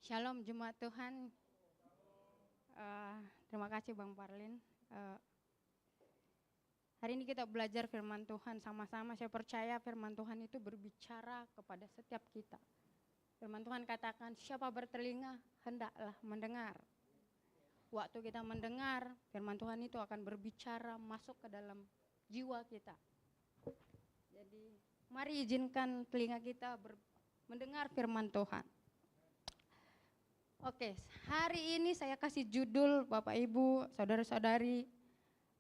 Shalom Jemaat Tuhan. Terima kasih Bang Parlin. Hari ini kita belajar firman Tuhan sama-sama. Saya percaya firman Tuhan itu berbicara kepada setiap kita. Firman Tuhan katakan, siapa bertelinga hendaklah mendengar. Waktu kita mendengar, firman Tuhan itu akan berbicara masuk ke dalam jiwa kita. Jadi mari izinkan telinga kita mendengar firman Tuhan. Oke, hari ini saya kasih judul Bapak Ibu, Saudara-saudari,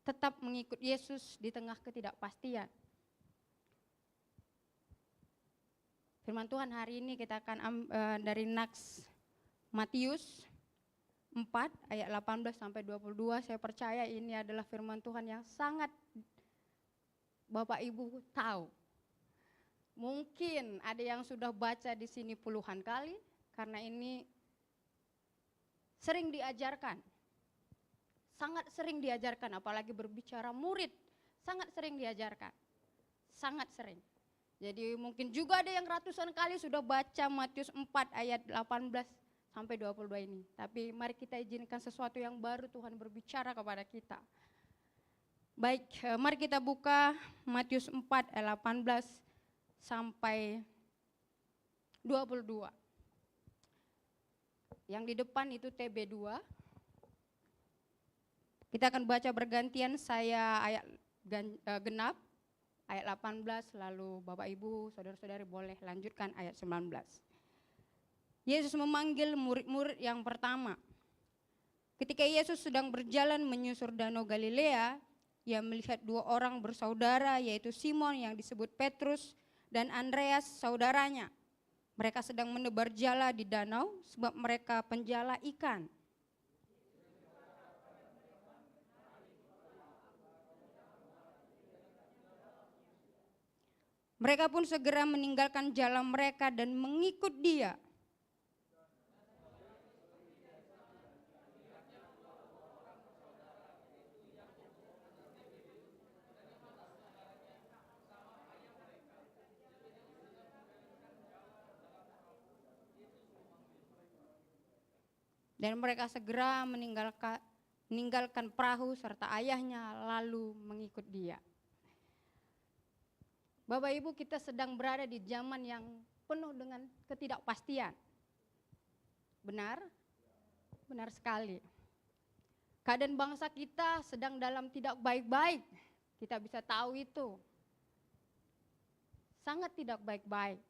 tetap mengikut Yesus di tengah ketidakpastian. Firman Tuhan hari ini kita akan dari Matius 4 ayat 18 sampai 22. Saya percaya ini adalah firman Tuhan yang sangat Bapak Ibu tahu. Mungkin ada yang sudah baca di sini puluhan kali karena ini sering diajarkan, sangat sering diajarkan, apalagi berbicara murid, sangat sering diajarkan, sangat sering. Jadi mungkin juga ada yang ratusan kali sudah baca Matius 4 ayat 18 sampai 22 ini. Tapi mari kita izinkan sesuatu yang baru Tuhan berbicara kepada kita. Baik, mari kita buka Matius 4 ayat 18 sampai 22. Yang di depan itu TB2. Kita akan baca bergantian, saya ayat genap, ayat 18, lalu Bapak Ibu, Saudara-saudari boleh lanjutkan ayat 19. Yesus memanggil murid-murid yang pertama. Ketika Yesus sedang berjalan menyusur danau Galilea, ia melihat dua orang bersaudara, yaitu Simon yang disebut Petrus dan Andreas saudaranya. Mereka sedang menebar jala di danau sebab mereka penjala ikan. Mereka pun segera meninggalkan jala mereka dan mengikut Dia. Dan mereka segera meninggalkan perahu serta ayahnya lalu mengikut Dia. Bapak Ibu, kita sedang berada di zaman yang penuh dengan ketidakpastian. Benar? Benar sekali. Keadaan bangsa kita sedang dalam tidak baik-baik. Kita bisa tahu itu. Sangat tidak baik-baik.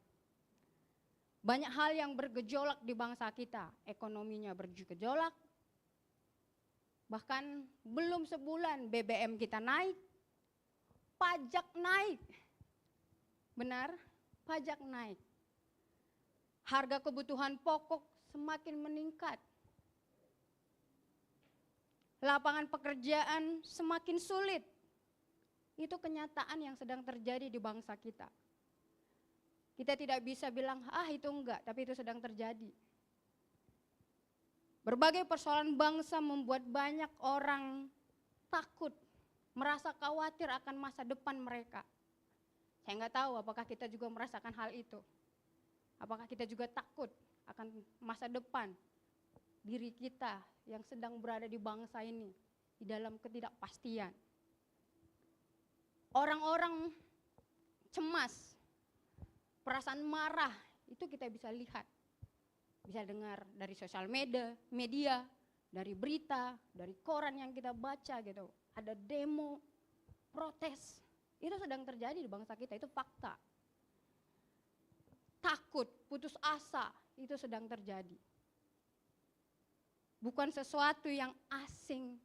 Banyak hal yang bergejolak di bangsa kita. Ekonominya bergejolak. Bahkan belum sebulan BBM kita naik. Pajak naik. Benar, pajak naik. Harga kebutuhan pokok semakin meningkat. Lapangan pekerjaan semakin sulit. Itu kenyataan yang sedang terjadi di bangsa kita. Kita tidak bisa bilang, itu enggak, tapi itu sedang terjadi. Berbagai persoalan bangsa membuat banyak orang takut, merasa khawatir akan masa depan mereka. Saya enggak tahu apakah kita juga merasakan hal itu. Apakah kita juga takut akan masa depan diri kita yang sedang berada di bangsa ini, di dalam ketidakpastian. Orang-orang cemas, perasaan marah, itu kita bisa lihat. Bisa dengar dari sosial media, dari berita, dari koran yang kita baca gitu. Ada demo, protes, itu sedang terjadi di bangsa kita, itu fakta. Takut, putus asa, itu sedang terjadi. Bukan sesuatu yang asing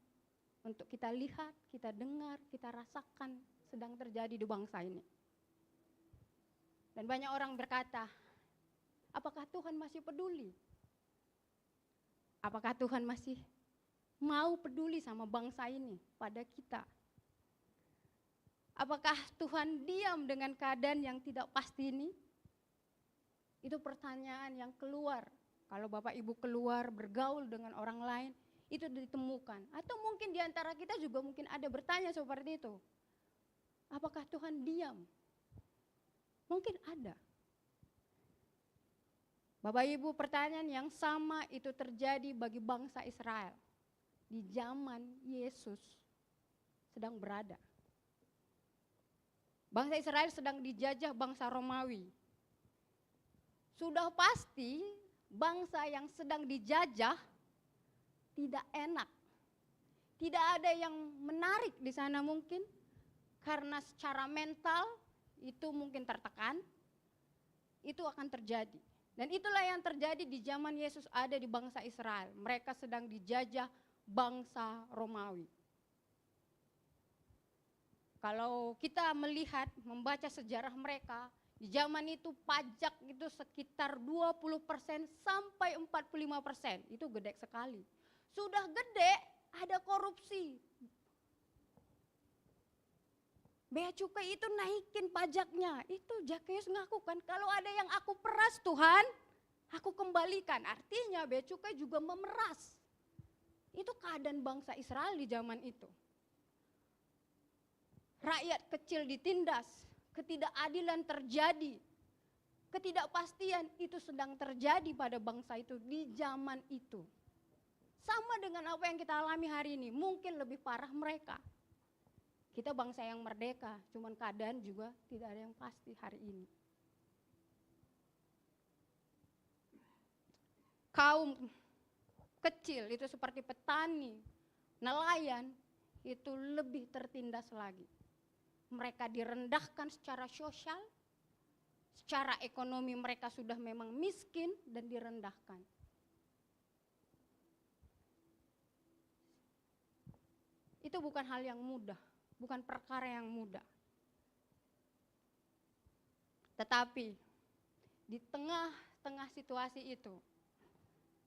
untuk kita lihat, kita dengar, kita rasakan sedang terjadi di bangsa ini. Dan banyak orang berkata, apakah Tuhan masih peduli? Apakah Tuhan masih mau peduli sama bangsa ini, pada kita? Apakah Tuhan diam dengan keadaan yang tidak pasti ini? Itu pertanyaan yang keluar. Kalau Bapak Ibu keluar bergaul dengan orang lain, itu ditemukan. Atau mungkin di antara kita juga mungkin ada bertanya seperti itu. Apakah Tuhan diam? Mungkin ada. Bapak Ibu, pertanyaan yang sama itu terjadi bagi bangsa Israel di zaman Yesus sedang berada. Bangsa Israel sedang dijajah bangsa Romawi. Sudah pasti bangsa yang sedang dijajah tidak enak. Tidak ada yang menarik di sana mungkin, karena secara mental itu mungkin tertekan, itu akan terjadi. Dan itulah yang terjadi di zaman Yesus ada di bangsa Israel. Mereka sedang dijajah bangsa Romawi. Kalau kita melihat, membaca sejarah mereka, di zaman itu pajak itu sekitar 20% sampai 45%. Itu gede sekali. Sudah gede, ada korupsi. Bea cukai itu naikin pajaknya. Itu Zakheus ngaku kan, kalau ada yang aku peras Tuhan, aku kembalikan. Artinya bea cukai juga memeras. Itu keadaan bangsa Israel di zaman itu. Rakyat kecil ditindas, ketidakadilan terjadi. Ketidakpastian itu sedang terjadi pada bangsa itu di zaman itu. Sama dengan apa yang kita alami hari ini, mungkin lebih parah mereka. Kita bangsa yang merdeka, cuman keadaan juga tidak ada yang pasti hari ini. Kaum kecil itu seperti petani, nelayan, itu lebih tertindas lagi. Mereka direndahkan secara sosial, secara ekonomi mereka sudah memang miskin dan direndahkan. Itu bukan hal yang mudah. Bukan perkara yang mudah. Tetapi di tengah-tengah situasi itu,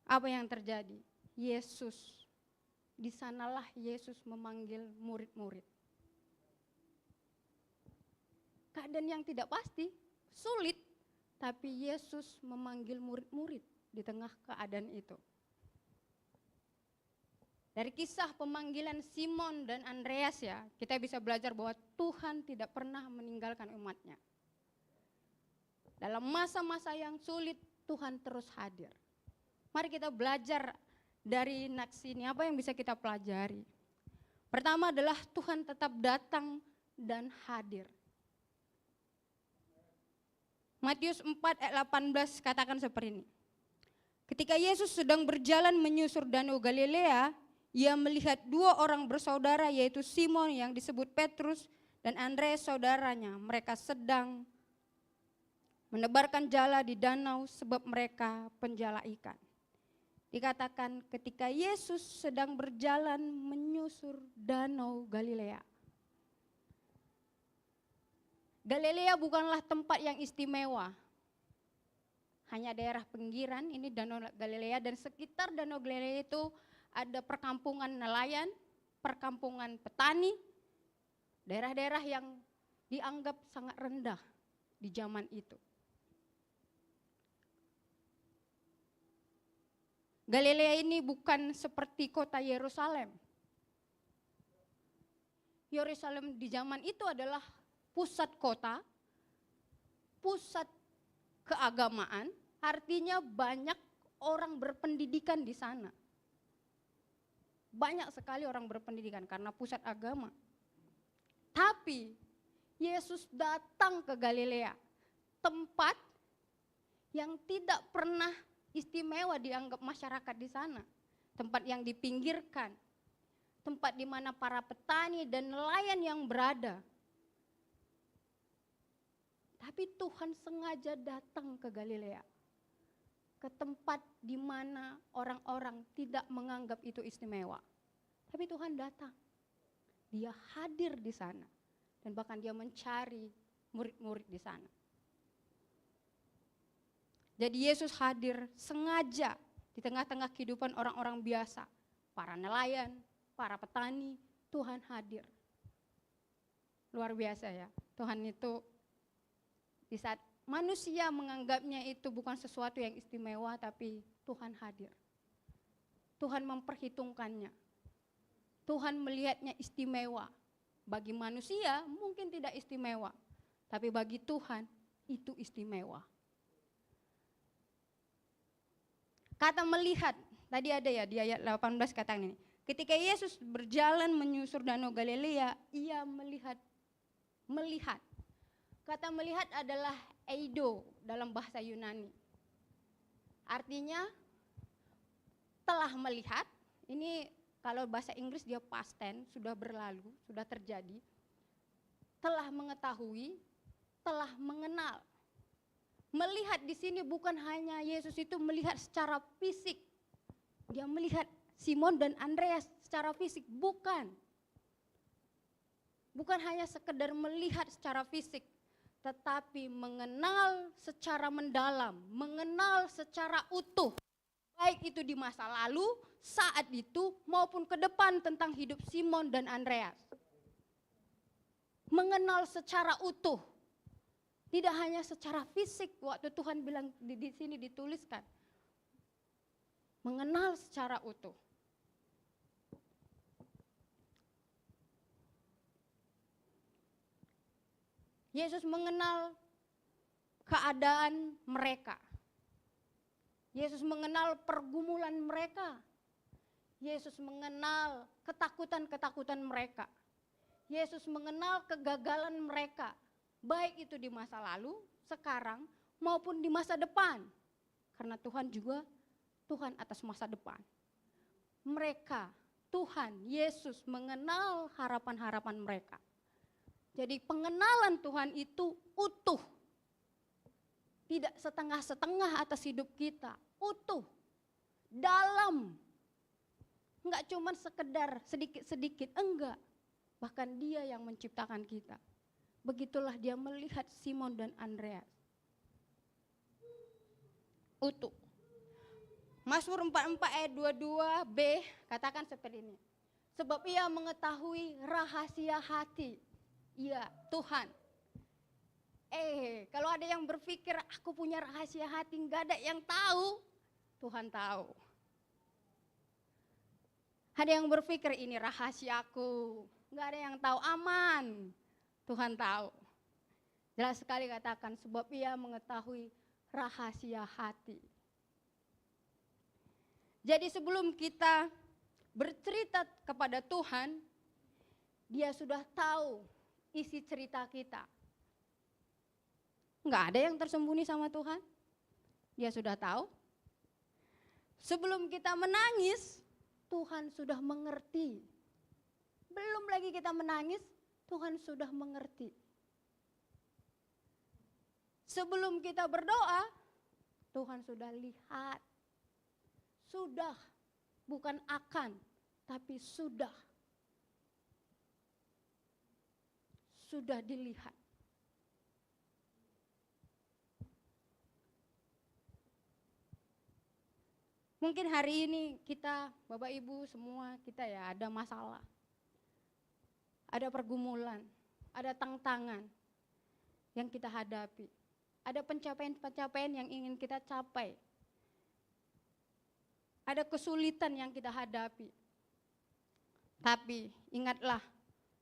apa yang terjadi? Yesus, di sanalah Yesus memanggil murid-murid. Keadaan yang tidak pasti, sulit, tapi Yesus memanggil murid-murid di tengah keadaan itu. Dari kisah pemanggilan Simon dan Andreas ya, kita bisa belajar bahwa Tuhan tidak pernah meninggalkan umatnya. Dalam masa-masa yang sulit, Tuhan terus hadir. Mari kita belajar dari naks ini, apa yang bisa kita pelajari? Pertama adalah Tuhan tetap datang dan hadir. Matius 4 ayat 18 katakan seperti ini. Ketika Yesus sedang berjalan menyusur danau Galilea, ia melihat dua orang bersaudara, yaitu Simon yang disebut Petrus dan Andreas saudaranya. Mereka sedang menebarkan jala di danau sebab mereka penjala ikan. Dikatakan ketika Yesus sedang berjalan menyusur danau Galilea. Galilea bukanlah tempat yang istimewa. Hanya daerah pinggiran, ini danau Galilea, dan sekitar danau Galilea itu ada perkampungan nelayan, perkampungan petani, daerah-daerah yang dianggap sangat rendah di zaman itu. Galilea ini bukan seperti kota Yerusalem. Yerusalem di zaman itu adalah pusat kota, pusat keagamaan, artinya banyak orang berpendidikan di sana. Banyak sekali orang berpendidikan karena pusat agama. Tapi Yesus datang ke Galilea, tempat yang tidak pernah istimewa dianggap masyarakat di sana. Tempat yang dipinggirkan, tempat di mana para petani dan nelayan yang berada. Tapi Tuhan sengaja datang ke Galilea, ke tempat di mana orang-orang tidak menganggap itu istimewa. Tapi Tuhan datang, dia hadir di sana, dan bahkan dia mencari murid-murid di sana. Jadi Yesus hadir sengaja di tengah-tengah kehidupan orang-orang biasa, para nelayan, para petani, Tuhan hadir. Luar biasa ya, Tuhan itu di saat manusia menganggapnya itu bukan sesuatu yang istimewa, tapi Tuhan hadir. Tuhan memperhitungkannya. Tuhan melihatnya istimewa. Bagi manusia mungkin tidak istimewa, tapi bagi Tuhan itu istimewa. Kata melihat, tadi ada ya di ayat 18 katakan ini. Ketika Yesus berjalan menyusur danau Galilea, ia melihat. Melihat. Kata melihat adalah eido dalam bahasa Yunani. Artinya telah melihat, ini kalau bahasa Inggris dia past tense, sudah berlalu, sudah terjadi. Telah mengetahui, telah mengenal. Melihat di sini bukan hanya Yesus itu melihat secara fisik. Dia melihat Simon dan Andreas secara fisik, bukan. Bukan hanya sekedar melihat secara fisik, tetapi mengenal secara mendalam, mengenal secara utuh. Baik itu di masa lalu, saat itu, maupun ke depan tentang hidup Simon dan Andreas. Mengenal secara utuh. Tidak hanya secara fisik, waktu Tuhan bilang di sini dituliskan. Mengenal secara utuh. Yesus mengenal keadaan mereka. Yesus mengenal pergumulan mereka. Yesus mengenal ketakutan-ketakutan mereka. Yesus mengenal kegagalan mereka. Baik itu di masa lalu, sekarang, maupun di masa depan. Karena Tuhan juga Tuhan atas masa depan. Mereka, Tuhan, Yesus mengenal harapan-harapan mereka. Jadi pengenalan Tuhan itu utuh. Tidak setengah-setengah atas hidup kita. Utuh. Dalam. Enggak cuma sekedar sedikit-sedikit, enggak. Bahkan dia yang menciptakan kita. Begitulah dia melihat Simon dan Andreas. Utuh. Mazmur 44 ayat 22b katakan seperti ini. Sebab ia mengetahui rahasia hati. Iya, Tuhan. Kalau ada yang berpikir aku punya rahasia hati, enggak ada yang tahu. Tuhan tahu. Ada yang berpikir ini rahasiaku, enggak ada yang tahu, aman. Tuhan tahu. Jelas sekali katakan sebab ia mengetahui rahasia hati. Jadi sebelum kita bercerita kepada Tuhan, dia sudah tahu isi cerita kita. Enggak ada yang tersembunyi sama Tuhan. Dia sudah tahu. Sebelum kita menangis, Tuhan sudah mengerti. Belum lagi kita menangis, Tuhan sudah mengerti. Sebelum kita berdoa, Tuhan sudah lihat. Sudah, bukan akan, tapi sudah. Sudah dilihat. Mungkin hari ini kita, Bapak Ibu semua kita ya ada masalah. Ada pergumulan, ada tantangan yang kita hadapi. Ada pencapaian-pencapaian yang ingin kita capai. Ada kesulitan yang kita hadapi. Tapi ingatlah,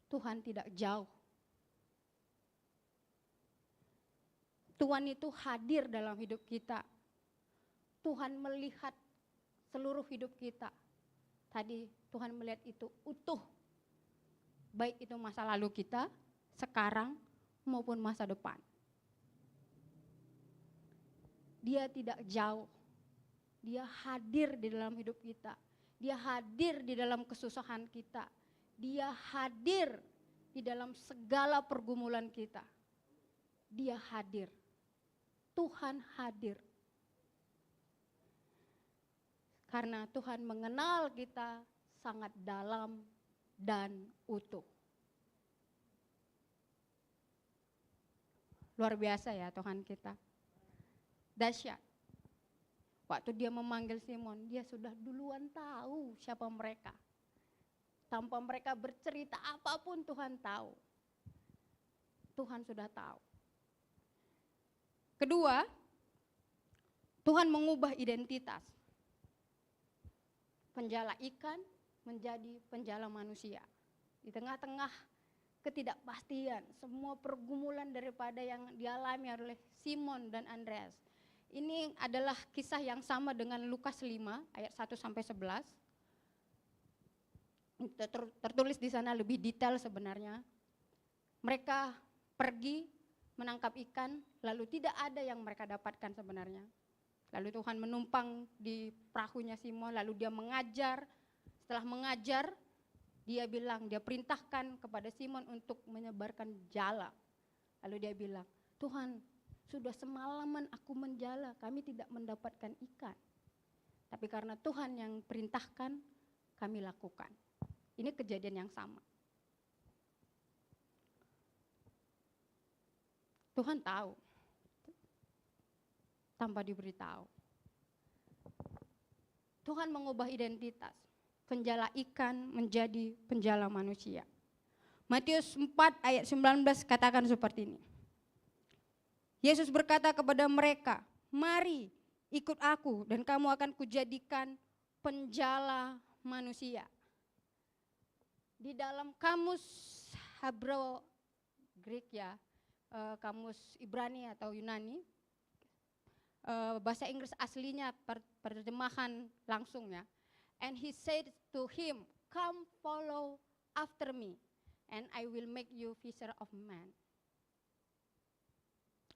Tuhan tidak jauh. Tuhan itu hadir dalam hidup kita. Tuhan melihat seluruh hidup kita. Tadi Tuhan melihat itu utuh. Baik itu masa lalu kita, sekarang maupun masa depan. Dia tidak jauh. Dia hadir di dalam hidup kita. Dia hadir di dalam kesusahan kita. Dia hadir di dalam segala pergumulan kita. Dia hadir. Tuhan hadir. Karena Tuhan mengenal kita sangat dalam dan utuh. Luar biasa ya Tuhan kita. Dahsyat. Waktu dia memanggil Simon, dia sudah duluan tahu siapa mereka. Tanpa mereka bercerita apapun Tuhan tahu. Tuhan sudah tahu. Kedua, Tuhan mengubah identitas. Penjala ikan menjadi penjala manusia. Di tengah-tengah ketidakpastian, semua pergumulan daripada yang dialami oleh Simon dan Andreas. Ini adalah kisah yang sama dengan Lukas 5 ayat 1 sampai 11. Tertulis di sana lebih detail sebenarnya. Mereka pergi menangkap ikan, lalu tidak ada yang mereka dapatkan sebenarnya. Lalu Tuhan menumpang di perahunya Simon, lalu dia mengajar. Setelah mengajar, dia perintahkan kepada Simon untuk menyebarkan jala. Lalu dia bilang, Tuhan, sudah semalaman aku menjala, kami tidak mendapatkan ikan. Tapi karena Tuhan yang perintahkan, kami lakukan. Ini kejadian yang sama. Tuhan tahu, tanpa diberitahu. Tuhan mengubah identitas, penjala ikan menjadi penjala manusia. Matius 4 ayat 19 katakan seperti ini. Yesus berkata kepada mereka, mari ikut aku dan kamu akan kujadikan penjala manusia. Di dalam kamus Hebrew Greek ya, kamus Ibrani atau Yunani, bahasa Inggris aslinya terjemahan langsung ya. And he said to him, come follow after me and I will make you fisher of men.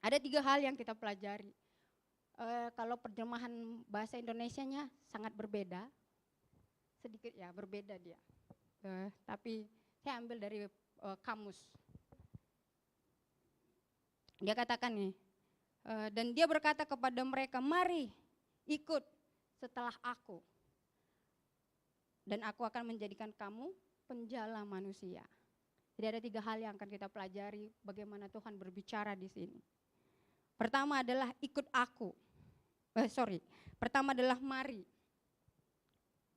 Ada 3 hal yang kita pelajari. Kalau terjemahan bahasa Indonesianya sangat berbeda, sedikit ya berbeda dia. Tapi saya ambil dari kamus. Dia katakan nih, dan dia berkata kepada mereka, mari ikut setelah aku. Dan aku akan menjadikan kamu penjala manusia. Jadi ada 3 hal yang akan kita pelajari bagaimana Tuhan berbicara di sini. Pertama adalah ikut aku. Pertama adalah mari.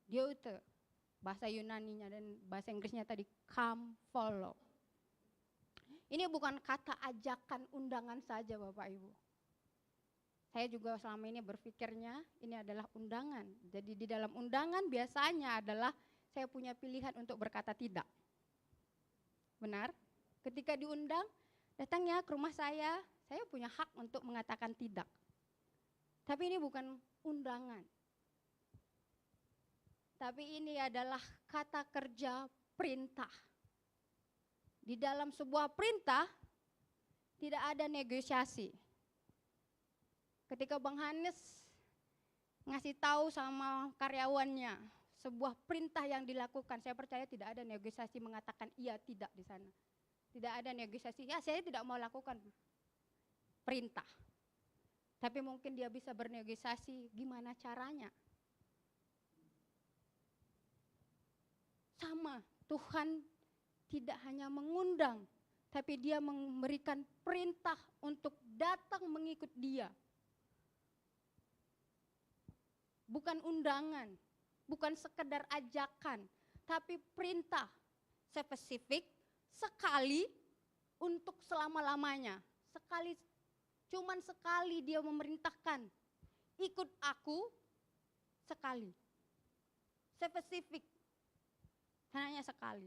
Diote, bahasa Yunaninya dan bahasa Inggrisnya tadi come follow. Ini bukan kata ajakan undangan saja Bapak Ibu. Saya juga selama ini berpikirnya ini adalah undangan. Jadi di dalam undangan biasanya adalah saya punya pilihan untuk berkata tidak. Benar? Ketika diundang, datangnya ke rumah saya punya hak untuk mengatakan tidak. Tapi ini bukan undangan. Tapi ini adalah kata kerja perintah. Di dalam sebuah perintah tidak ada negosiasi. Ketika Bang Hanes ngasih tahu sama karyawannya sebuah perintah yang dilakukan, saya percaya tidak ada negosiasi mengatakan iya tidak di sana. Tidak ada negosiasi, ya saya tidak mau lakukan perintah. Tapi mungkin dia bisa bernegosiasi gimana caranya. Sama, Tuhan tidak hanya mengundang, tapi dia memberikan perintah untuk datang mengikut dia. Bukan undangan, bukan sekedar ajakan, tapi perintah spesifik sekali untuk selama-lamanya. Cuman sekali dia memerintahkan, ikut aku sekali. Spesifik, hanya sekali.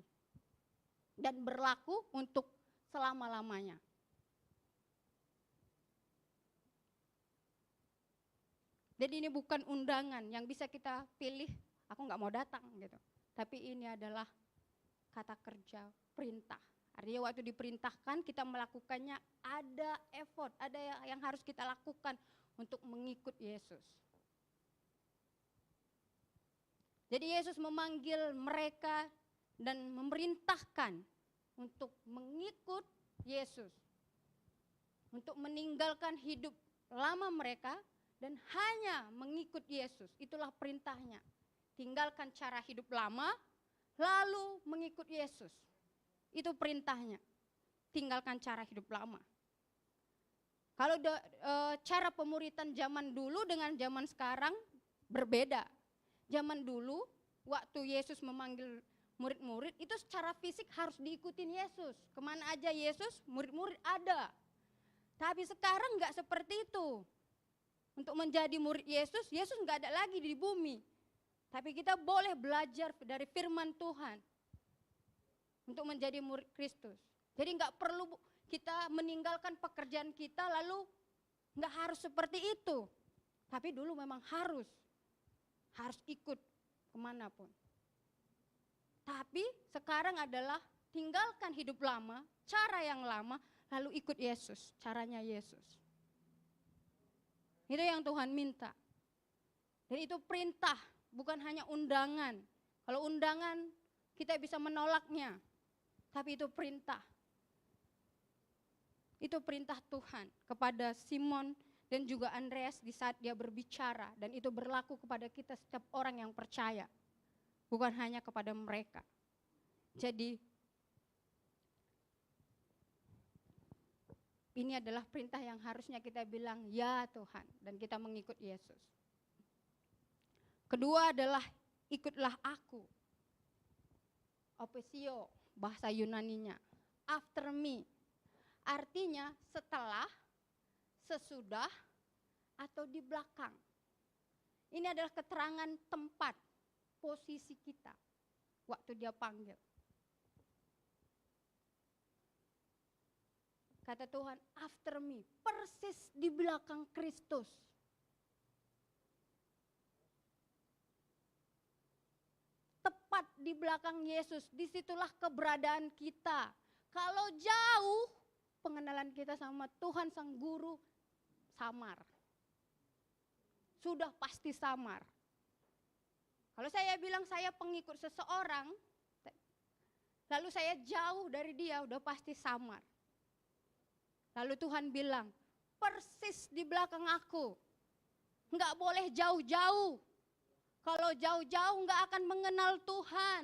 Dan berlaku untuk selama-lamanya. Jadi ini bukan undangan yang bisa kita pilih, aku nggak mau datang gitu. Tapi ini adalah kata kerja perintah. Artinya waktu diperintahkan kita melakukannya, ada effort, ada yang harus kita lakukan untuk mengikut Yesus. Jadi Yesus memanggil mereka dan memerintahkan untuk mengikut Yesus. Untuk meninggalkan hidup lama mereka dan hanya mengikut Yesus. Itulah perintahnya. Tinggalkan cara hidup lama, lalu mengikut Yesus. Itu perintahnya. Tinggalkan cara hidup lama. Kalau cara pemuritan zaman dulu dengan zaman sekarang berbeda. Zaman dulu waktu Yesus memanggil murid-murid itu secara fisik harus diikutin Yesus. Kemana aja Yesus, murid-murid ada. Tapi sekarang enggak seperti itu. Untuk menjadi murid Yesus, Yesus enggak ada lagi di bumi. Tapi kita boleh belajar dari firman Tuhan. Untuk menjadi murid Kristus. Jadi enggak perlu kita meninggalkan pekerjaan kita lalu enggak harus seperti itu. Tapi dulu memang harus ikut kemanapun. Tapi sekarang adalah tinggalkan hidup lama, cara yang lama, lalu ikut Yesus, caranya Yesus. Itu yang Tuhan minta. Dan itu perintah, bukan hanya undangan. Kalau undangan kita bisa menolaknya, tapi itu perintah. Itu perintah Tuhan kepada Simon dan juga Andreas di saat dia berbicara. Dan itu berlaku kepada kita setiap orang yang percaya. Bukan hanya kepada mereka. Jadi ini adalah perintah yang harusnya kita bilang ya Tuhan. Dan kita mengikut Yesus. Kedua adalah ikutlah aku. Opesio, bahasa Yunaninya. After me. Artinya setelah, sesudah, atau di belakang. Ini adalah keterangan tempat, posisi kita waktu dia panggil. Kata Tuhan, after me, persis di belakang Kristus. Tepat di belakang Yesus, disitulah keberadaan kita. Kalau jauh, pengenalan kita sama Tuhan Sang Guru samar. Sudah pasti samar. Kalau saya bilang saya pengikut seseorang, lalu saya jauh dari dia, udah pasti samar. Lalu Tuhan bilang, persis di belakang aku. Enggak boleh jauh-jauh. Kalau jauh-jauh enggak akan mengenal Tuhan.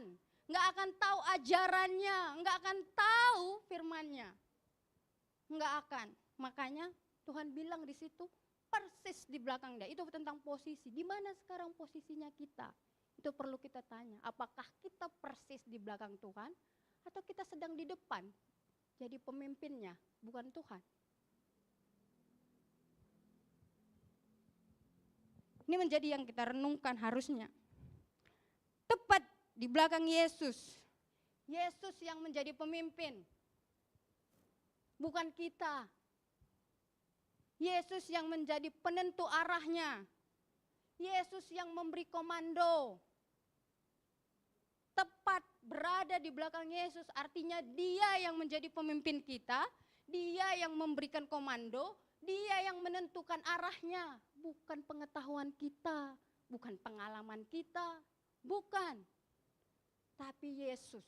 Enggak akan tahu ajarannya, enggak akan tahu firman-Nya. Enggak akan. Makanya Tuhan bilang di situ persis di belakang dia. Itu tentang posisi. Di mana sekarang posisinya kita? Itu perlu kita tanya. Apakah kita persis di belakang Tuhan atau kita sedang di depan? Jadi pemimpinnya, bukan Tuhan. Ini menjadi yang kita renungkan harusnya. Tepat di belakang Yesus. Yesus yang menjadi pemimpin. Bukan kita. Yesus yang menjadi penentu arahnya. Yesus yang memberi komando. Tepat berada di belakang Yesus artinya dia yang menjadi pemimpin kita. Dia yang memberikan komando. Dia yang menentukan arahnya. Bukan pengetahuan kita. Bukan pengalaman kita. Bukan. Tapi Yesus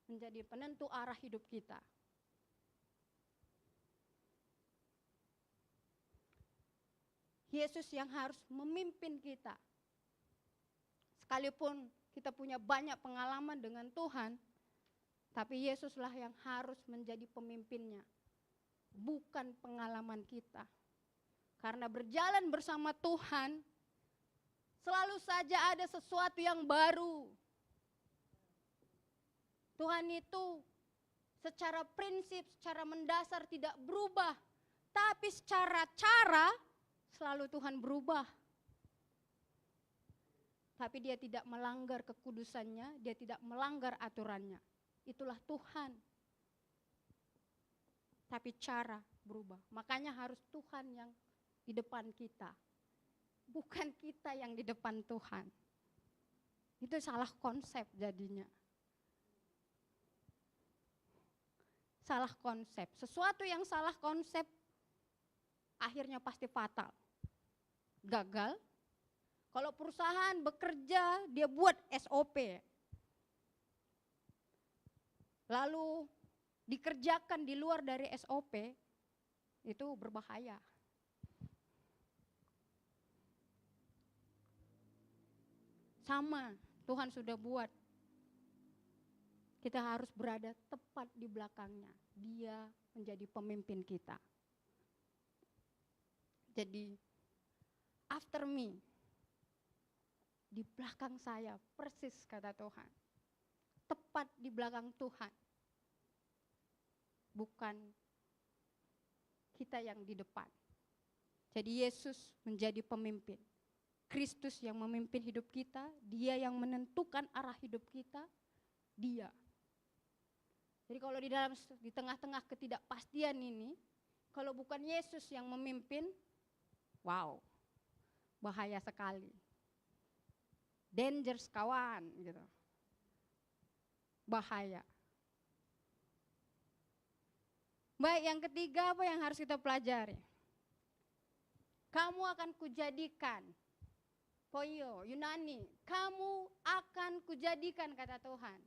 menjadi penentu arah hidup kita. Yesus yang harus memimpin kita. Sekalipun kita punya banyak pengalaman dengan Tuhan, tapi Yesuslah yang harus menjadi pemimpinnya. Bukan pengalaman kita. Karena berjalan bersama Tuhan, selalu saja ada sesuatu yang baru. Tuhan itu secara prinsip, secara mendasar tidak berubah. Tapi secara cara, selalu Tuhan berubah. Tapi dia tidak melanggar kekudusannya, dia tidak melanggar aturannya. Itulah Tuhan. Tapi cara berubah. Makanya harus Tuhan yang di depan kita. Bukan kita yang di depan Tuhan. Itu salah konsep jadinya. Salah konsep. Sesuatu yang salah konsep akhirnya pasti fatal. Gagal. Kalau perusahaan bekerja, dia buat SOP. Lalu dikerjakan di luar dari SOP, itu berbahaya. Sama, Tuhan sudah buat. Kita harus berada tepat di belakangnya. Dia menjadi pemimpin kita. Jadi, after me, di belakang saya, persis kata Tuhan. Tepat di belakang Tuhan. Bukan kita yang di depan. Jadi Yesus menjadi pemimpin. Kristus yang memimpin hidup kita, dia yang menentukan arah hidup kita, dia. Jadi kalau di tengah-tengah ketidakpastian ini, kalau bukan Yesus yang memimpin, wow, bahaya sekali. Dangerous kawan gitu. Bahaya. Baik, yang ketiga apa yang harus kita pelajari? Kamu akan kujadikan, poio, Yunani, kamu akan kujadikan kata Tuhan.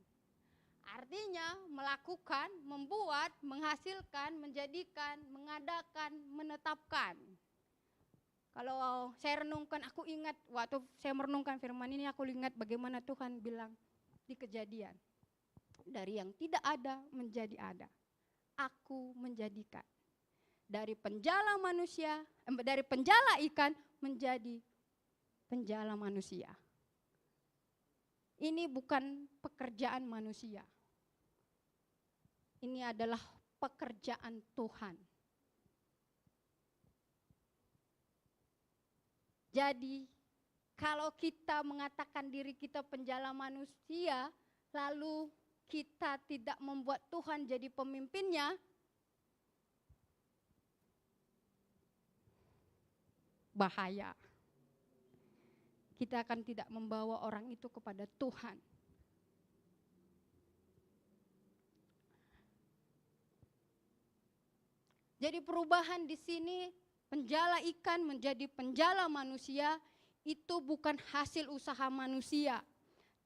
Artinya melakukan, membuat, menghasilkan, menjadikan, mengadakan, menetapkan. Kalau saya renungkan, aku ingat waktu saya merenungkan firman ini, aku ingat bagaimana Tuhan bilang di Kejadian. Dari yang tidak ada menjadi ada. Aku menjadikan. Dari penjala manusia, dari penjala ikan menjadi penjala manusia. Ini bukan pekerjaan manusia. Ini adalah pekerjaan Tuhan. Jadi, kalau kita mengatakan diri kita penjala manusia, lalu kita tidak membuat Tuhan jadi pemimpinnya, bahaya. Kita akan tidak membawa orang itu kepada Tuhan. Jadi perubahan di sini, penjala ikan menjadi penjala manusia, itu bukan hasil usaha manusia,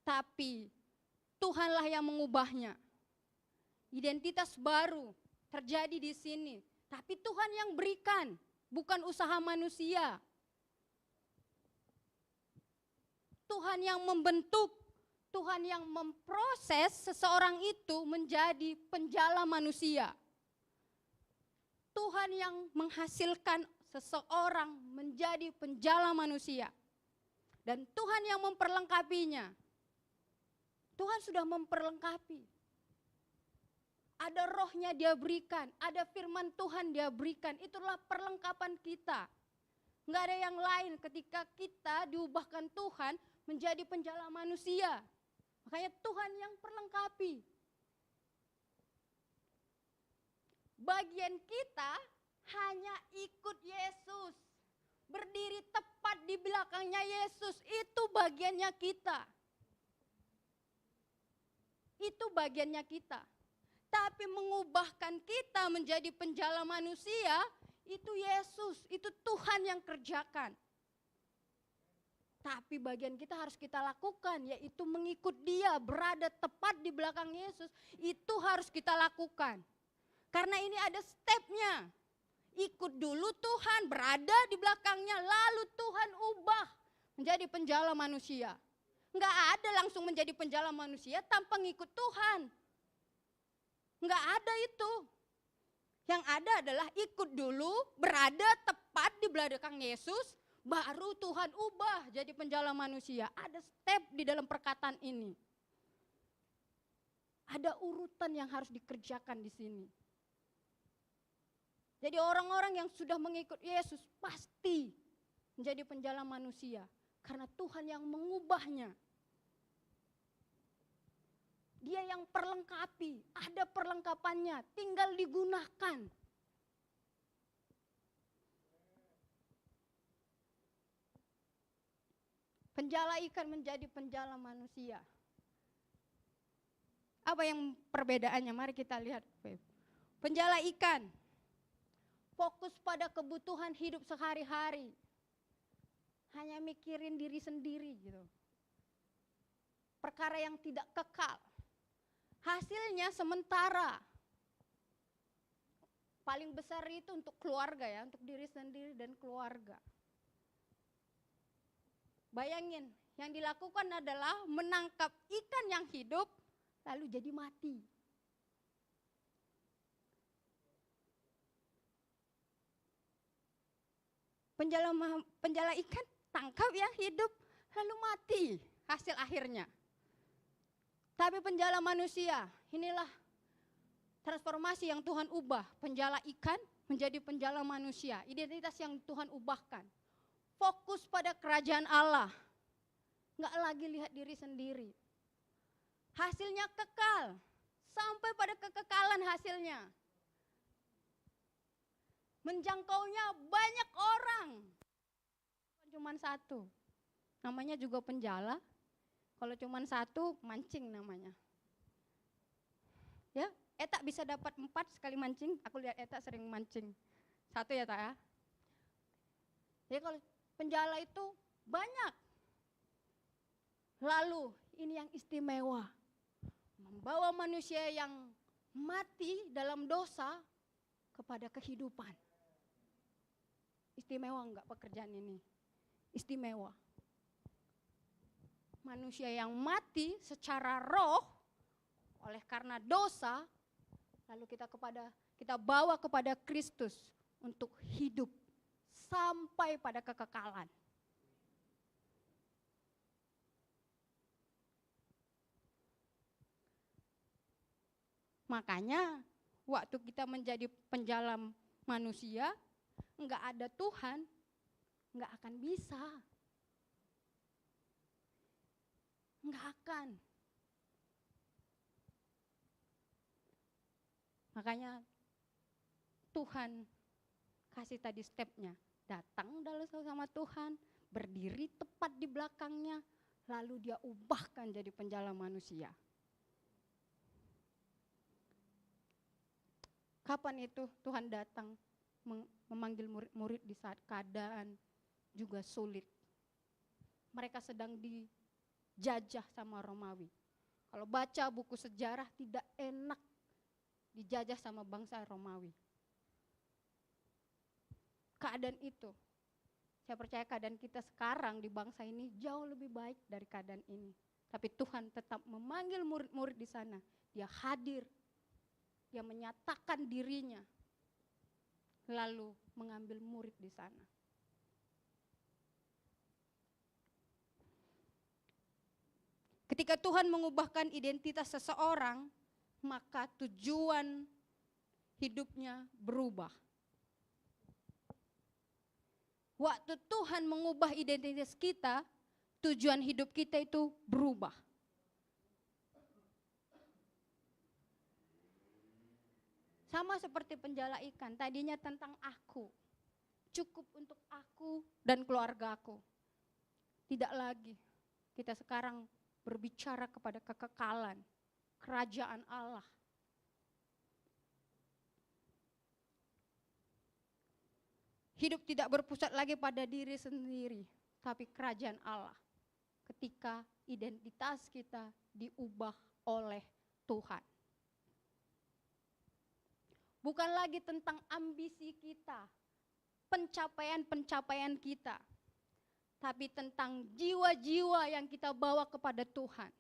tapi Tuhanlah yang mengubahnya. Identitas baru terjadi di sini, tapi Tuhan yang berikan, bukan usaha manusia. Tuhan yang membentuk, Tuhan yang memproses seseorang itu menjadi penjala manusia. Tuhan yang menghasilkan seseorang menjadi penjala manusia. Dan Tuhan yang memperlengkapinya. Tuhan sudah memperlengkapi. Ada rohnya dia berikan, ada firman Tuhan dia berikan. Itulah perlengkapan kita. Enggak ada yang lain ketika kita diubahkan Tuhan menjadi penjala manusia. Makanya Tuhan yang perlengkapi. Bagian kita hanya ikut Yesus. Berdiri tepat di belakangnya Yesus. Itu bagiannya kita. Itu bagiannya kita. Tapi mengubahkan kita menjadi penjala manusia, itu Yesus, itu Tuhan yang kerjakan. Tapi bagian kita harus kita lakukan, yaitu mengikut Dia, berada tepat di belakang Yesus, itu harus kita lakukan. Karena ini ada stepnya. Ikut dulu Tuhan, berada di belakangnya, lalu Tuhan ubah menjadi penjala manusia. Enggak ada langsung menjadi penjala manusia tanpa ngikut Tuhan. Enggak ada itu. Yang ada adalah ikut dulu, berada tepat di belakang Yesus, baru Tuhan ubah jadi penjala manusia. Ada step di dalam perkataan ini. Ada urutan yang harus dikerjakan di sini. Jadi orang-orang yang sudah mengikut Yesus pasti menjadi penjala manusia. Karena Tuhan yang mengubahnya. Dia yang perlengkapi, ada perlengkapannya, tinggal digunakan. Penjala ikan menjadi penjala manusia. Apa yang perbedaannya? Mari kita lihat. Penjala ikan fokus pada kebutuhan hidup sehari-hari. Hanya mikirin diri sendiri gitu. Perkara yang tidak kekal. Hasilnya sementara. Paling besar itu untuk keluarga ya, untuk diri sendiri dan keluarga. Bayangin, yang dilakukan adalah menangkap ikan yang hidup lalu jadi mati. Penjala ikan tangkap yang hidup lalu mati hasil akhirnya. Tapi penjala manusia, inilah transformasi yang Tuhan ubah. Penjala ikan menjadi penjala manusia. Identitas yang Tuhan ubahkan. Fokus pada kerajaan Allah. Nggak lagi lihat diri sendiri. Hasilnya kekal. Sampai pada kekekalan hasilnya. Menjangkaunya banyak orang. cuma satu. Namanya juga penjala. Kalau cuma satu, mancing namanya. Ya, Eta bisa dapat 4 sekali mancing. Aku lihat Eta sering mancing. 1 ya, Tak ya. Ya kalau penjala itu banyak. Lalu ini yang istimewa. Membawa manusia yang mati dalam dosa kepada kehidupan. Istimewa enggak pekerjaan ini? Istimewa. Manusia yang mati secara roh oleh karena dosa, lalu kita bawa kepada Kristus untuk hidup sampai pada kekekalan. Makanya waktu kita menjadi penjala manusia, enggak ada Tuhan, enggak akan bisa. Enggak akan. Makanya Tuhan kasih tadi stepnya. Datang dalam sama Tuhan, berdiri tepat di belakangnya, lalu dia ubahkan jadi penjala manusia. Kapan itu Tuhan datang memanggil murid-murid di saat keadaan juga sulit. Mereka sedang dijajah sama Romawi. Kalau baca buku sejarah tidak enak dijajah sama bangsa Romawi. Keadaan itu, saya percaya keadaan kita sekarang di bangsa ini jauh lebih baik dari keadaan ini. Tapi Tuhan tetap memanggil murid-murid di sana. Dia hadir. Dia menyatakan dirinya, lalu mengambil murid di sana. Ketika Tuhan mengubahkan identitas seseorang, maka tujuan hidupnya berubah. Waktu Tuhan mengubah identitas kita, tujuan hidup kita itu berubah. Sama seperti penjala ikan, tadinya tentang aku. Cukup untuk aku dan keluarga aku. Tidak lagi. Kita sekarang berbicara kepada kekekalan, kerajaan Allah. Hidup tidak berpusat lagi pada diri sendiri, tapi kerajaan Allah. Ketika identitas kita diubah oleh Tuhan. Bukan lagi tentang ambisi kita, pencapaian-pencapaian kita, tapi tentang jiwa-jiwa yang kita bawa kepada Tuhan.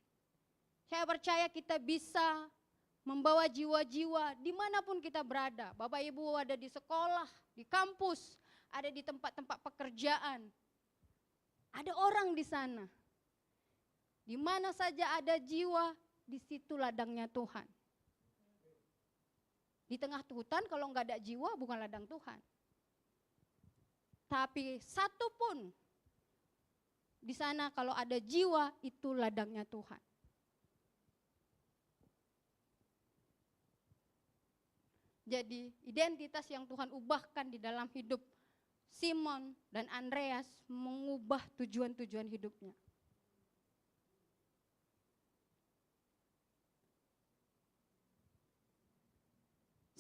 Saya percaya kita bisa membawa jiwa-jiwa dimanapun kita berada. Bapak Ibu ada di sekolah, di kampus, ada di tempat-tempat pekerjaan. Ada orang di sana. Di mana saja ada jiwa, di situ ladangnya Tuhan. Di tengah hutan kalau enggak ada jiwa bukan ladang Tuhan. Tapi satu pun di sana kalau ada jiwa itu ladangnya Tuhan. Jadi identitas yang Tuhan ubahkan di dalam hidup Simon dan Andreas mengubah tujuan-tujuan hidupnya.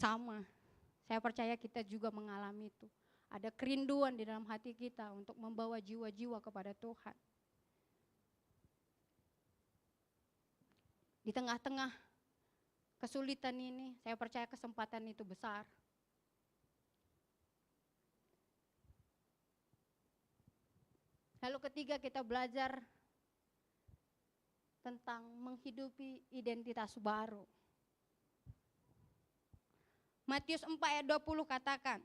Sama, saya percaya kita juga mengalami itu. Ada kerinduan di dalam hati kita untuk membawa jiwa-jiwa kepada Tuhan. Di tengah-tengah kesulitan ini, saya percaya kesempatan itu besar. Lalu ketiga kita belajar tentang menghidupi identitas baru. Matius 4 ayat 20 katakan,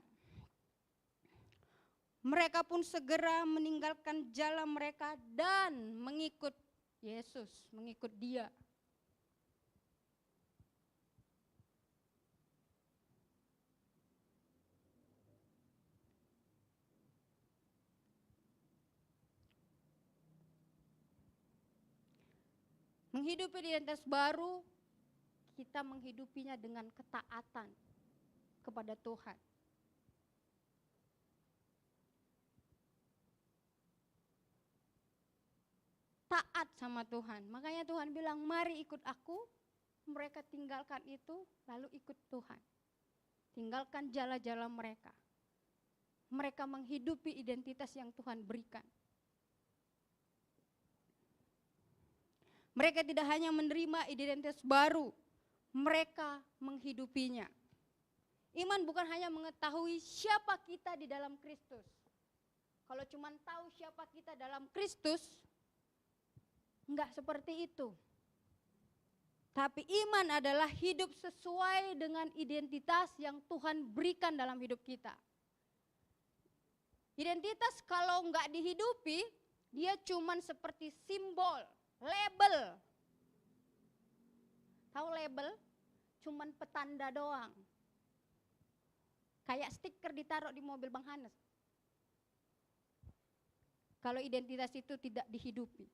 mereka pun segera meninggalkan jalan mereka dan mengikut Yesus, mengikut Dia. Menghidupi identitas baru, kita menghidupinya dengan ketaatan kepada Tuhan. taat sama Tuhan. Makanya Tuhan bilang, mari ikut aku. Mereka tinggalkan itu, lalu ikut Tuhan. Tinggalkan jala-jala mereka. Mereka menghidupi identitas yang Tuhan berikan. Mereka tidak hanya menerima identitas baru, mereka menghidupinya. Iman bukan hanya mengetahui siapa kita di dalam Kristus. Kalau cuma tahu siapa kita dalam Kristus, enggak seperti itu. Tapi iman adalah hidup sesuai dengan identitas yang Tuhan berikan dalam hidup kita. Identitas kalau enggak dihidupi, dia cuma seperti simbol, label. Tahu label? Cuman petanda doang. Kayak stiker ditaruh di mobil Bang Hanes. Kalau identitas itu tidak dihidupi,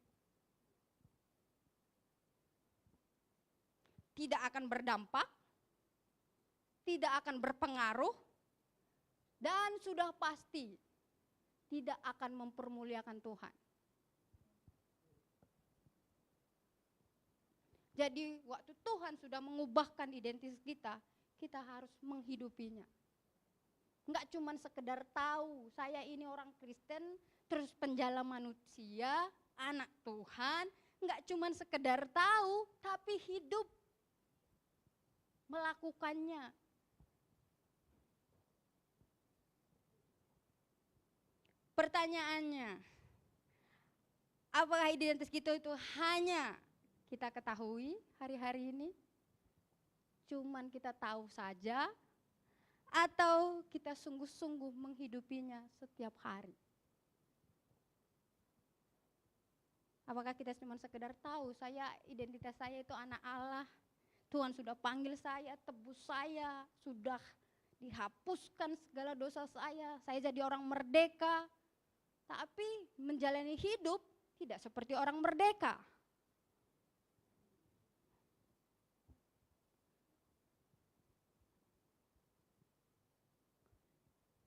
tidak akan berdampak, tidak akan berpengaruh, dan sudah pasti tidak akan mempermuliakan Tuhan. Jadi waktu Tuhan sudah mengubahkan identitas kita, kita harus menghidupinya. Enggak cuma sekedar tahu, saya ini orang Kristen, terus penjala manusia, anak Tuhan. Enggak cuma sekedar tahu, tapi hidup. Melakukannya. Pertanyaannya, apakah identitas kita itu hanya kita ketahui hari-hari ini? Cuman kita tahu saja, atau kita sungguh-sungguh menghidupinya setiap hari? Apakah kita cuma sekedar tahu, identitas saya itu anak Allah, Tuhan sudah panggil saya, tebus saya, sudah dihapuskan segala dosa saya jadi orang merdeka. Tapi menjalani hidup tidak seperti orang merdeka.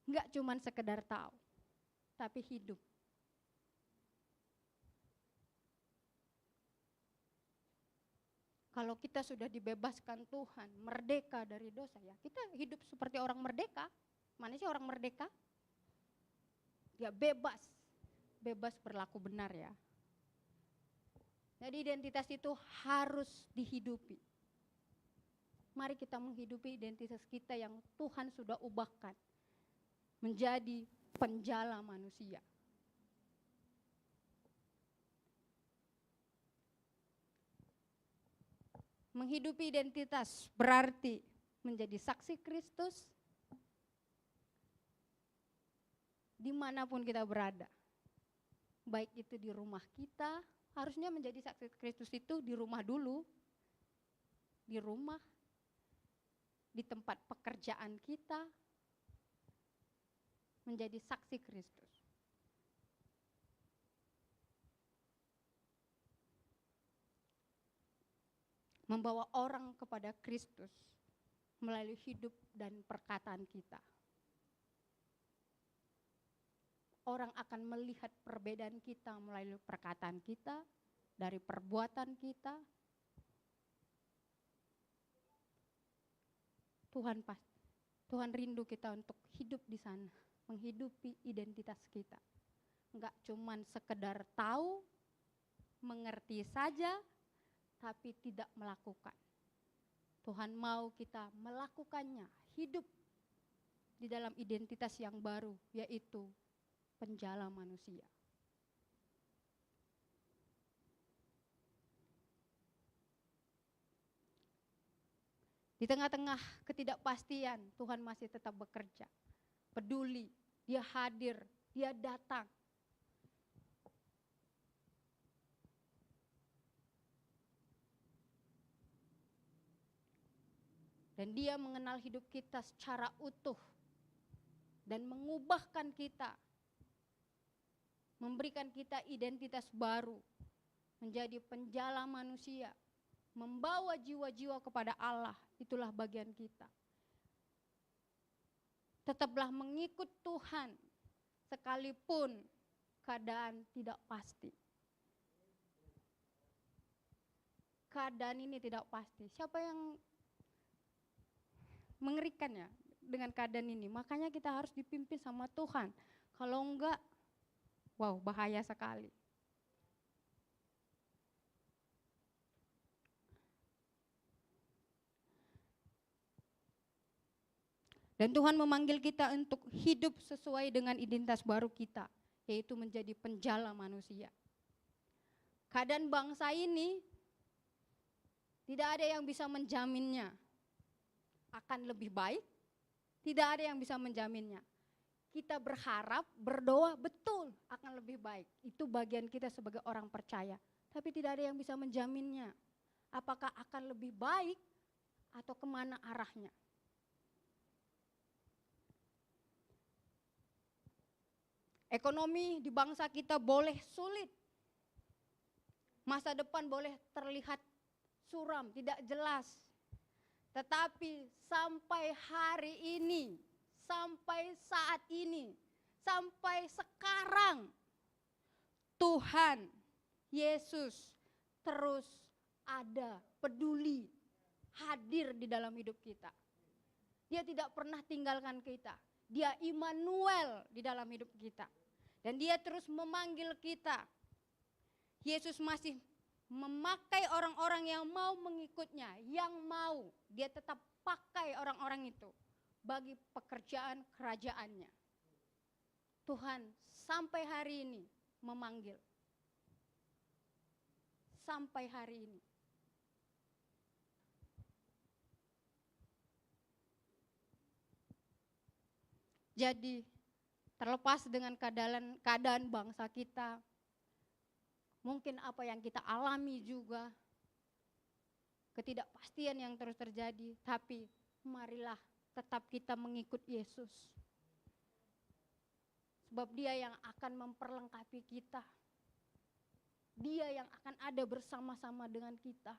Enggak cuma sekedar tahu, tapi hidup. Kalau kita sudah dibebaskan Tuhan, merdeka dari dosa, ya kita hidup seperti orang merdeka. Mana sih orang merdeka? Ya bebas berlaku benar ya. Jadi identitas itu harus dihidupi. Mari kita menghidupi identitas kita yang Tuhan sudah ubahkan menjadi penjala manusia. Menghidupi identitas berarti menjadi saksi Kristus dimanapun kita berada. Baik itu di rumah kita, harusnya menjadi saksi Kristus itu di rumah dulu. Di rumah, di tempat pekerjaan kita, menjadi saksi Kristus. Membawa orang kepada Kristus melalui hidup dan perkataan kita. Orang akan melihat perbedaan kita melalui perkataan kita, dari perbuatan kita. Tuhan rindu kita untuk hidup di sana, menghidupi identitas kita. Enggak cuman sekedar tahu, mengerti saja, tapi tidak melakukan. Tuhan mau kita melakukannya, hidup di dalam identitas yang baru, yaitu penjala manusia. Di tengah-tengah ketidakpastian, Tuhan masih tetap bekerja, peduli, Dia hadir, Dia datang. Dan Dia mengenal hidup kita secara utuh dan mengubahkan kita, memberikan kita identitas baru, menjadi penjala manusia, membawa jiwa-jiwa kepada Allah. Itulah bagian kita. Tetaplah mengikut Tuhan sekalipun keadaan tidak pasti. keadaan ini tidak pasti. Siapa yang mengerikan ya dengan keadaan ini? Makanya kita harus dipimpin sama Tuhan. Kalau enggak, wow, bahaya sekali. Dan Tuhan memanggil kita untuk hidup sesuai dengan identitas baru kita, yaitu menjadi penjala manusia. Keadaan bangsa ini tidak ada yang bisa menjaminnya akan lebih baik, tidak ada yang bisa menjaminnya. Kita berharap, berdoa betul akan lebih baik. Itu bagian kita sebagai orang percaya. Tapi tidak ada yang bisa menjaminnya. Apakah akan lebih baik atau kemana arahnya. Ekonomi di bangsa kita boleh sulit. Masa depan boleh terlihat suram, tidak jelas. Tetapi sampai hari ini, sampai saat ini, sampai sekarang, Tuhan Yesus terus ada, peduli, hadir di dalam hidup kita. Dia tidak pernah tinggalkan kita. Dia Immanuel di dalam hidup kita. Dan dia terus memanggil kita. Yesus masih memakai orang-orang yang mau mengikutnya, yang mau. Dia tetap pakai orang-orang itu bagi pekerjaan kerajaannya. Tuhan sampai hari ini memanggil. Sampai hari ini. Jadi terlepas dengan keadaan bangsa kita, mungkin apa yang kita alami juga, ketidakpastian yang terus terjadi, tapi marilah tetap kita mengikut Yesus. Sebab dia yang akan memperlengkapi kita. Dia yang akan ada bersama-sama dengan kita.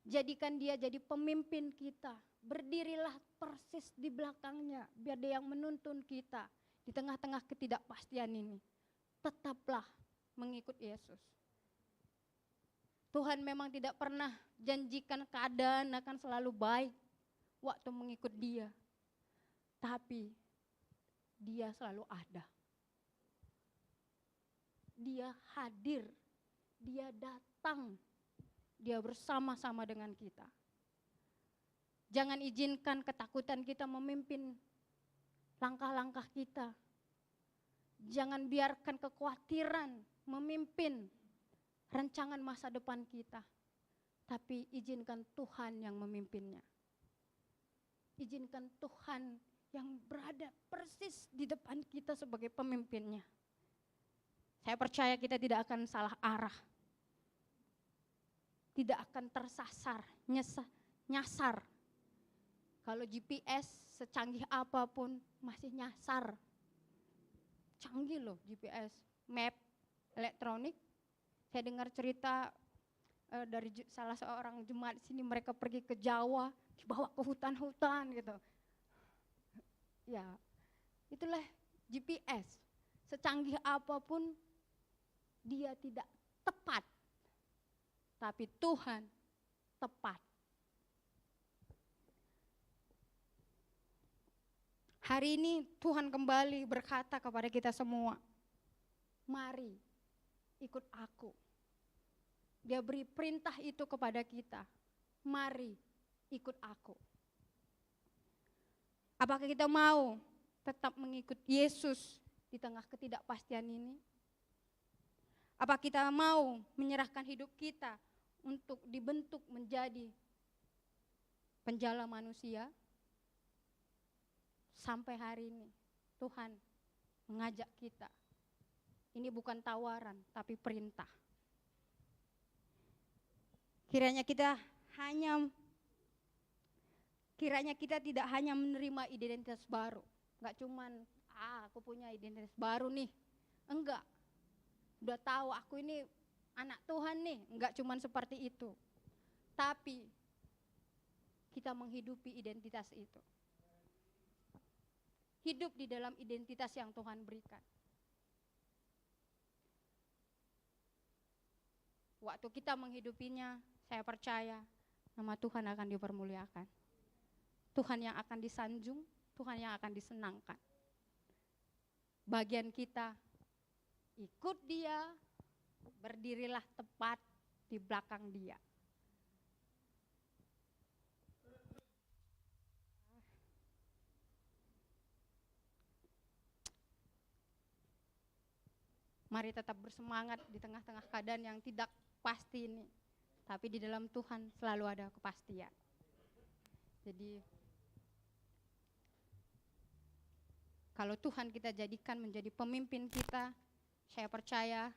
Jadikan dia jadi pemimpin kita. Berdirilah persis di belakangnya, biar dia yang menuntun kita di tengah-tengah ketidakpastian ini. Tetaplah mengikut Yesus. Tuhan memang tidak pernah janjikan keadaan akan selalu baik waktu mengikut dia. Tapi dia selalu ada. Dia hadir, dia datang, dia bersama-sama dengan kita. Jangan izinkan ketakutan kita memimpin langkah-langkah kita. Jangan biarkan kekhawatiran memimpin rancangan masa depan kita. Tapi izinkan Tuhan yang memimpinnya. Izinkan Tuhan yang berada persis di depan kita sebagai pemimpinnya. Saya percaya kita tidak akan salah arah. Tidak akan tersasar, nyasar. Kalau GPS secanggih apapun masih nyasar. Canggih loh GPS, map elektronik. Saya dengar cerita dari salah seorang jemaat di sini, mereka pergi ke Jawa, dibawa ke hutan-hutan gitu. Ya, itulah GPS. Secanggih apapun dia tidak tepat. Tapi Tuhan tepat. Hari ini Tuhan kembali berkata kepada kita semua, mari ikut aku. Dia beri perintah itu kepada kita, mari ikut aku. Apakah kita mau tetap mengikut Yesus di tengah ketidakpastian ini? Apa kita mau menyerahkan hidup kita untuk dibentuk menjadi penjala manusia? Sampai hari ini Tuhan mengajak kita. Ini bukan tawaran tapi perintah. Kiranya kita tidak hanya menerima identitas baru. Enggak cuman aku punya identitas baru nih. Enggak. Udah tahu aku ini anak Tuhan nih, enggak cuman seperti itu. Tapi kita menghidupi identitas itu. Hidup di dalam identitas yang Tuhan berikan. waktu kita menghidupinya, saya percaya nama Tuhan akan dipermuliakan. Tuhan yang akan disanjung, Tuhan yang akan disenangkan. Bagian kita, ikut Dia, berdirilah tepat di belakang Dia. Mari tetap bersemangat di tengah-tengah keadaan yang tidak pasti ini. Tapi di dalam Tuhan selalu ada kepastian. Jadi kalau Tuhan kita jadikan menjadi pemimpin kita, saya percaya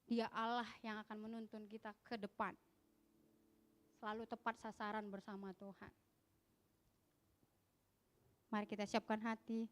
Dia Allah yang akan menuntun kita ke depan. Selalu tepat sasaran bersama Tuhan. Mari kita siapkan hati,